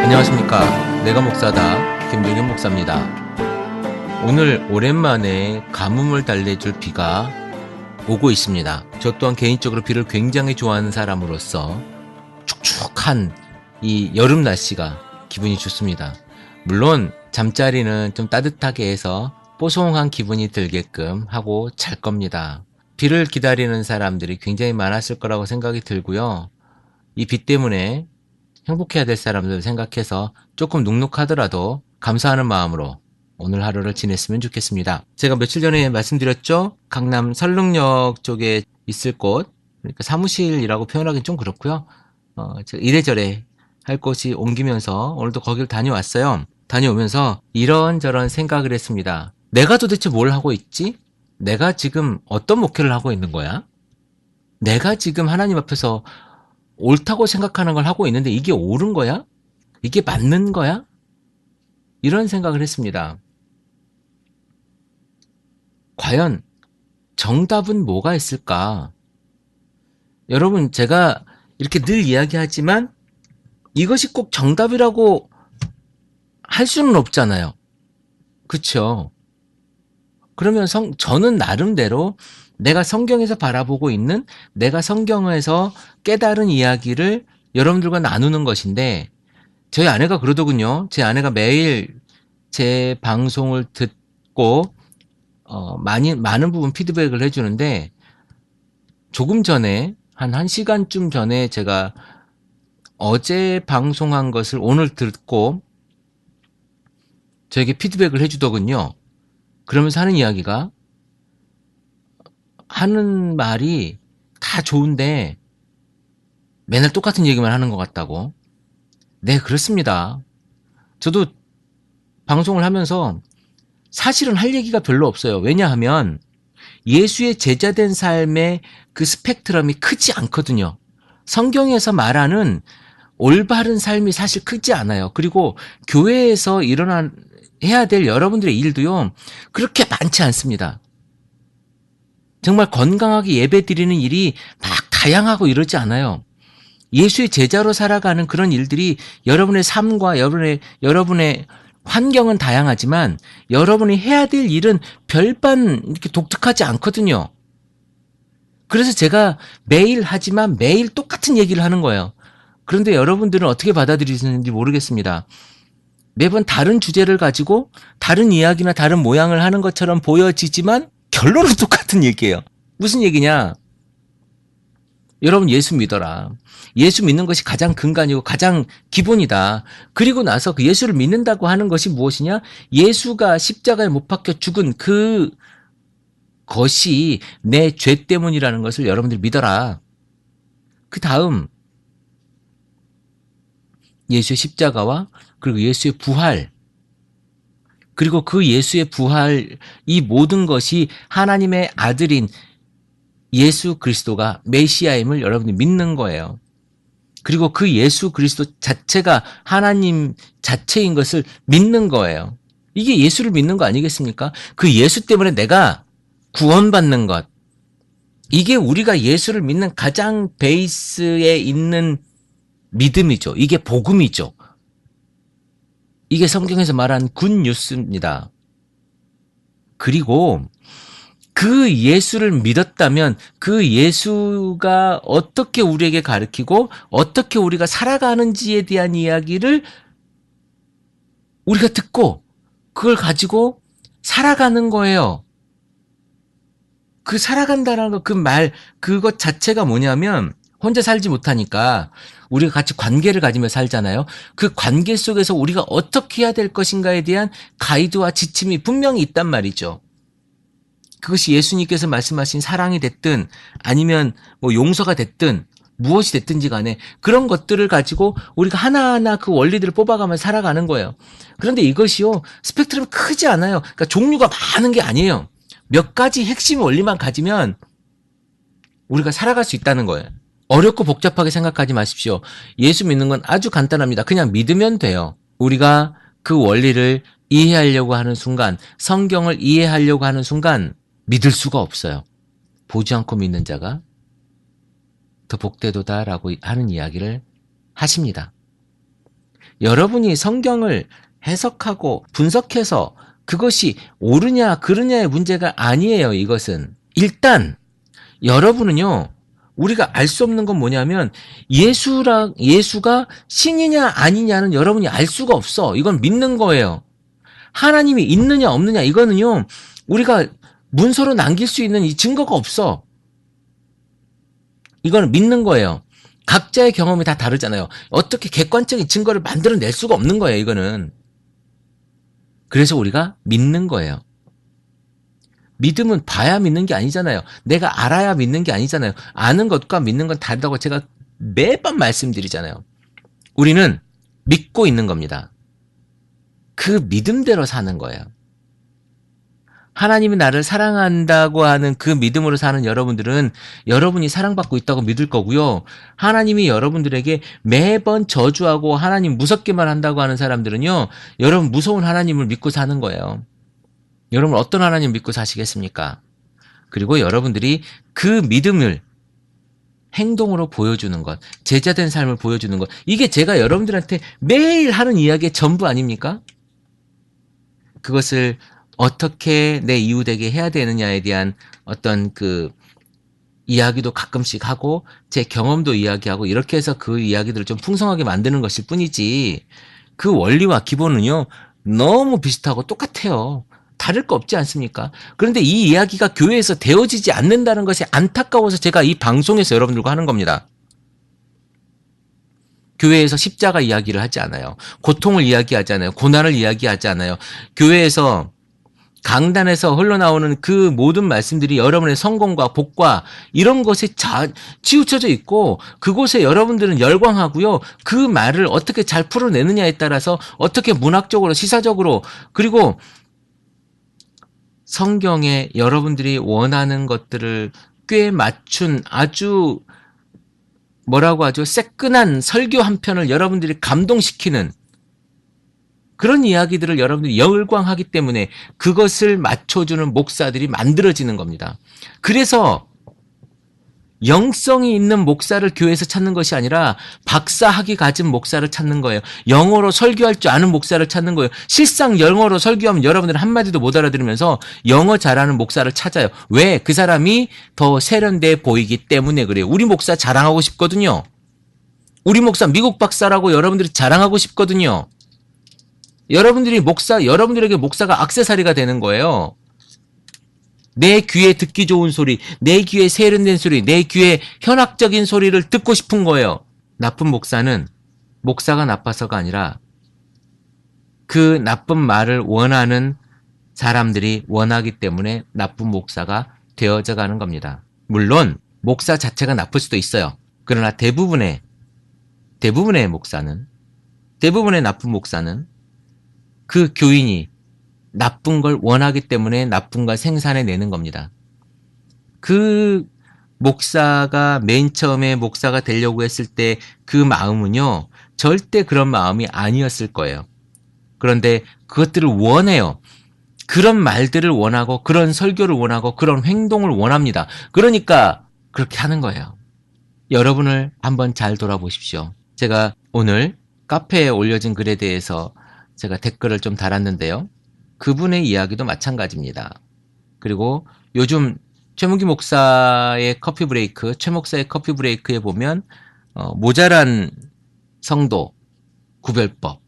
안녕하십니까. 내가 목사다 김종현 목사입니다. 오늘 오랜만에 가뭄을 달래줄 비가 오고 있습니다. 저 또한 개인적으로 비를 굉장히 좋아하는 사람으로서 축축한 이 여름 날씨가 기분이 좋습니다. 물론 잠자리는 좀 따뜻하게 해서 뽀송한 기분이 들게끔 하고 잘 겁니다. 비를 기다리는 사람들이 굉장히 많았을 거라고 생각이 들고요. 이 비 때문에 행복해야 될 사람들 생각해서 조금 눅눅하더라도 감사하는 마음으로 오늘 하루를 지냈으면 좋겠습니다. 제가 며칠 전에 말씀드렸죠? 강남 설릉역 쪽에 있을 곳, 그러니까 사무실이라고 표현하기는 좀 그렇고요. 제가 이래저래 할 곳이 옮기면서 오늘도 거기를 다녀왔어요. 다녀오면서 이런저런 생각을 했습니다. 내가 도대체 뭘 하고 있지? 내가 지금 어떤 목회를 하고 있는 거야? 내가 지금 하나님 앞에서 옳다고 생각하는 걸 하고 있는데 이게 옳은 거야? 이게 맞는 거야? 이런 생각을 했습니다. 과연 정답은 뭐가 있을까? 여러분, 제가 이렇게 늘 이야기하지만 이것이 꼭 정답이라고 할 수는 없잖아요. 그렇죠? 그러면 저는 나름대로 내가 성경에서 바라보고 있는, 내가 성경에서 깨달은 이야기를 여러분들과 나누는 것인데, 저희 아내가 그러더군요. 제 아내가 매일 제 방송을 듣고 많은 부분 피드백을 해주는데, 조금 전에 한 1시간쯤 전에 제가 어제 방송한 것을 오늘 듣고 저에게 피드백을 해주더군요. 그러면서 하는 이야기가, 하는 말이 다 좋은데 맨날 똑같은 얘기만 하는 것 같다고. 네, 그렇습니다. 저도 방송을 하면서 사실은 할 얘기가 별로 없어요. 왜냐하면 예수의 제자된 삶의 그 스펙트럼이 크지 않거든요. 성경에서 말하는 올바른 삶이 사실 크지 않아요. 그리고 교회에서 해야 될 여러분들의 일도요, 그렇게 많지 않습니다. 정말 건강하게 예배 드리는 일이 막 다양하고 이러지 않아요. 예수의 제자로 살아가는 그런 일들이 여러분의 삶과 여러분의 환경은 다양하지만 여러분이 해야 될 일은 별반 이렇게 독특하지 않거든요. 그래서 제가 매일 하지만 매일 똑같은 얘기를 하는 거예요. 그런데 여러분들은 어떻게 받아들이시는지 모르겠습니다. 매번 다른 주제를 가지고 다른 이야기나 다른 모양을 하는 것처럼 보여지지만 결론은 똑같은 얘기예요. 무슨 얘기냐? 여러분, 예수 믿어라. 예수 믿는 것이 가장 근간이고 가장 기본이다. 그리고 나서 그 예수를 믿는다고 하는 것이 무엇이냐? 예수가 십자가에 못 박혀 죽은 그것이 내 죄 때문이라는 것을 여러분들 믿어라. 그 다음 예수의 십자가와 그리고 예수의 부활, 그리고 그 예수의 부활, 이 모든 것이 하나님의 아들인 예수 그리스도가 메시아임을 여러분이 믿는 거예요. 그리고 그 예수 그리스도 자체가 하나님 자체인 것을 믿는 거예요. 이게 예수를 믿는 거 아니겠습니까? 그 예수 때문에 내가 구원받는 것. 이게 우리가 예수를 믿는 가장 베이스에 있는 믿음이죠. 이게 복음이죠. 이게 성경에서 말한 굿뉴스입니다. 그리고 그 예수를 믿었다면 그 예수가 어떻게 우리에게 가르치고 어떻게 우리가 살아가는지에 대한 이야기를 우리가 듣고 그걸 가지고 살아가는 거예요. 그 살아간다는 거, 그것 자체가 뭐냐면 혼자 살지 못하니까 우리가 같이 관계를 가지며 살잖아요. 그 관계 속에서 우리가 어떻게 해야 될 것인가에 대한 가이드와 지침이 분명히 있단 말이죠. 그것이 예수님께서 말씀하신 사랑이 됐든 아니면 뭐 용서가 됐든 무엇이 됐든지 간에 그런 것들을 가지고 우리가 하나하나 그 원리들을 뽑아가며 살아가는 거예요. 그런데 이것이요, 스펙트럼이 크지 않아요. 그러니까 종류가 많은 게 아니에요. 몇 가지 핵심 원리만 가지면 우리가 살아갈 수 있다는 거예요. 어렵고 복잡하게 생각하지 마십시오. 예수 믿는 건 아주 간단합니다. 그냥 믿으면 돼요. 우리가 그 원리를 이해하려고 하는 순간, 성경을 이해하려고 하는 순간 믿을 수가 없어요. 보지 않고 믿는 자가 더 복되도다라고 하는 이야기를 하십니다. 여러분이 성경을 해석하고 분석해서 그것이 옳으냐 그르냐의 문제가 아니에요. 이것은 일단 여러분은요, 우리가 알 수 없는 건 뭐냐면 예수가 신이냐 아니냐는 여러분이 알 수가 없어. 이건 믿는 거예요. 하나님이 있느냐 없느냐 이거는요, 우리가 문서로 남길 수 있는 이 증거가 없어. 이거는 믿는 거예요. 각자의 경험이 다 다르잖아요. 어떻게 객관적인 증거를 만들어낼 수가 없는 거예요. 이거는. 그래서 우리가 믿는 거예요. 믿음은 봐야 믿는 게 아니잖아요. 내가 알아야 믿는 게 아니잖아요. 아는 것과 믿는 건 다르다고 제가 매번 말씀드리잖아요. 우리는 믿고 있는 겁니다. 그 믿음대로 사는 거예요. 하나님이 나를 사랑한다고 하는 그 믿음으로 사는 여러분들은 여러분이 사랑받고 있다고 믿을 거고요. 하나님이 여러분들에게 매번 저주하고 하나님 무섭게만 한다고 하는 사람들은요, 여러분 무서운 하나님을 믿고 사는 거예요. 여러분 어떤 하나님 믿고 사시겠습니까? 그리고 여러분들이 그 믿음을 행동으로 보여주는 것, 제자된 삶을 보여주는 것, 이게 제가 여러분들한테 매일 하는 이야기의 전부 아닙니까? 그것을 어떻게 내 이웃에게 해야 되느냐에 대한 어떤 그 이야기도 가끔씩 하고 제 경험도 이야기하고 이렇게 해서 그 이야기들을 좀 풍성하게 만드는 것일 뿐이지, 그 원리와 기본은요 너무 비슷하고 똑같아요. 다를 거 없지 않습니까? 그런데 이 이야기가 교회에서 되어지지 않는다는 것이 안타까워서 제가 이 방송에서 여러분들과 하는 겁니다. 교회에서 십자가 이야기를 하지 않아요. 고통을 이야기하지 않아요. 고난을 이야기하지 않아요. 교회에서 강단에서 흘러나오는 그 모든 말씀들이 여러분의 성공과 복과 이런 것에 치우쳐져 있고, 그곳에 여러분들은 열광하고요. 그 말을 어떻게 잘 풀어내느냐에 따라서 어떻게 문학적으로 시사적으로, 그리고 성경에 여러분들이 원하는 것들을 꽤 맞춘 아주 뭐라고 하죠? 새끈한 설교 한 편을 여러분들이 감동시키는 그런 이야기들을 여러분들이 열광하기 때문에 그것을 맞춰주는 목사들이 만들어지는 겁니다. 그래서 영성이 있는 목사를 교회에서 찾는 것이 아니라 박사학위 가진 목사를 찾는 거예요. 영어로 설교할 줄 아는 목사를 찾는 거예요. 실상 영어로 설교하면 여러분들은 한마디도 못 알아들으면서 영어 잘하는 목사를 찾아요. 왜? 그 사람이 더 세련돼 보이기 때문에 그래요. 우리 목사 자랑하고 싶거든요. 우리 목사 미국 박사라고 여러분들이 자랑하고 싶거든요. 여러분들에게 목사가 액세서리가 되는 거예요. 내 귀에 듣기 좋은 소리, 내 귀에 세련된 소리, 내 귀에 현학적인 소리를 듣고 싶은 거예요. 나쁜 목사는 목사가 나빠서가 아니라 그 나쁜 말을 원하는 사람들이 원하기 때문에 나쁜 목사가 되어져 가는 겁니다. 물론 목사 자체가 나쁠 수도 있어요. 그러나 대부분의 나쁜 목사는 그 교인이 나쁜 걸 원하기 때문에 나쁜 걸 생산해내는 겁니다. 그 목사가 맨 처음에 목사가 되려고 했을 때 그 마음은요, 절대 그런 마음이 아니었을 거예요. 그런데 그것들을 원해요. 그런 말들을 원하고 그런 설교를 원하고 그런 행동을 원합니다. 그러니까 그렇게 하는 거예요. 여러분을 한번 잘 돌아보십시오. 제가 오늘 카페에 올려진 글에 대해서 제가 댓글을 좀 달았는데요. 그분의 이야기도 마찬가지입니다. 그리고 요즘 최문기 목사의 커피 브레이크, 최 목사의 커피 브레이크에 보면 모자란 성도 구별법,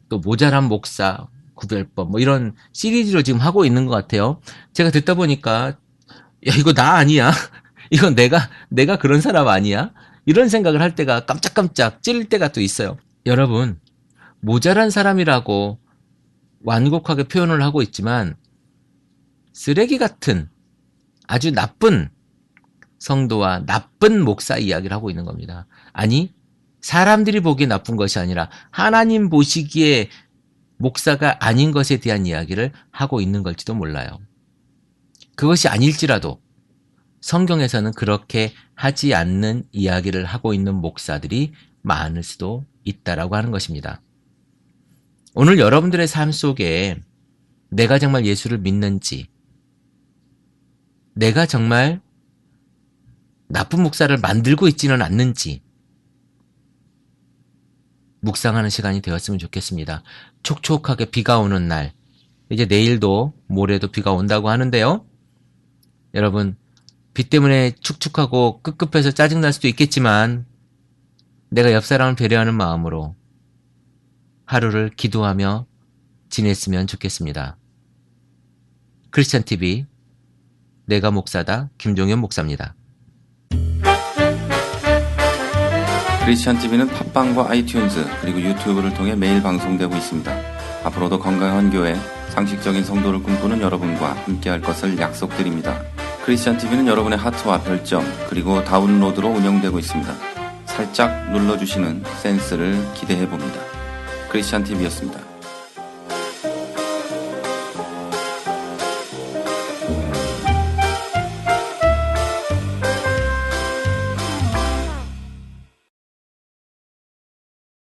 또 모자란 목사 구별법, 뭐 이런 시리즈로 지금 하고 있는 것 같아요. 제가 듣다 보니까 야, 이거 나 아니야? 이건 내가 그런 사람 아니야? 이런 생각을 할 때가 깜짝깜짝 찔릴 때가 또 있어요. 여러분, 모자란 사람이라고 완곡하게 표현을 하고 있지만 쓰레기 같은 아주 나쁜 성도와 나쁜 목사 이야기를 하고 있는 겁니다. 아니, 사람들이 보기에 나쁜 것이 아니라 하나님 보시기에 목사가 아닌 것에 대한 이야기를 하고 있는 걸지도 몰라요. 그것이 아닐지라도 성경에서는 그렇게 하지 않는 이야기를 하고 있는 목사들이 많을 수도 있다라고 하는 것입니다. 오늘 여러분들의 삶 속에 내가 정말 예수를 믿는지, 내가 정말 나쁜 목사를 만들고 있지는 않는지, 묵상하는 시간이 되었으면 좋겠습니다. 촉촉하게 비가 오는 날, 이제 내일도 모레도 비가 온다고 하는데요. 여러분, 비 때문에 축축하고 꿉꿉해서 짜증날 수도 있겠지만 내가 옆 사람을 배려하는 마음으로 하루를 기도하며 지냈으면 좋겠습니다. 크리스찬 TV 내가 목사다 김종현 목사입니다. 크리스찬 TV는 팟빵과 아이튠즈 그리고 유튜브를 통해 매일 방송되고 있습니다. 앞으로도 건강한 교회, 상식적인 성도를 꿈꾸는 여러분과 함께할 것을 약속드립니다. 크리스찬 TV는 여러분의 하트와 별점 그리고 다운로드로 운영되고 있습니다. 살짝 눌러주시는 센스를 기대해봅니다. 크리스찬 TV였습니다.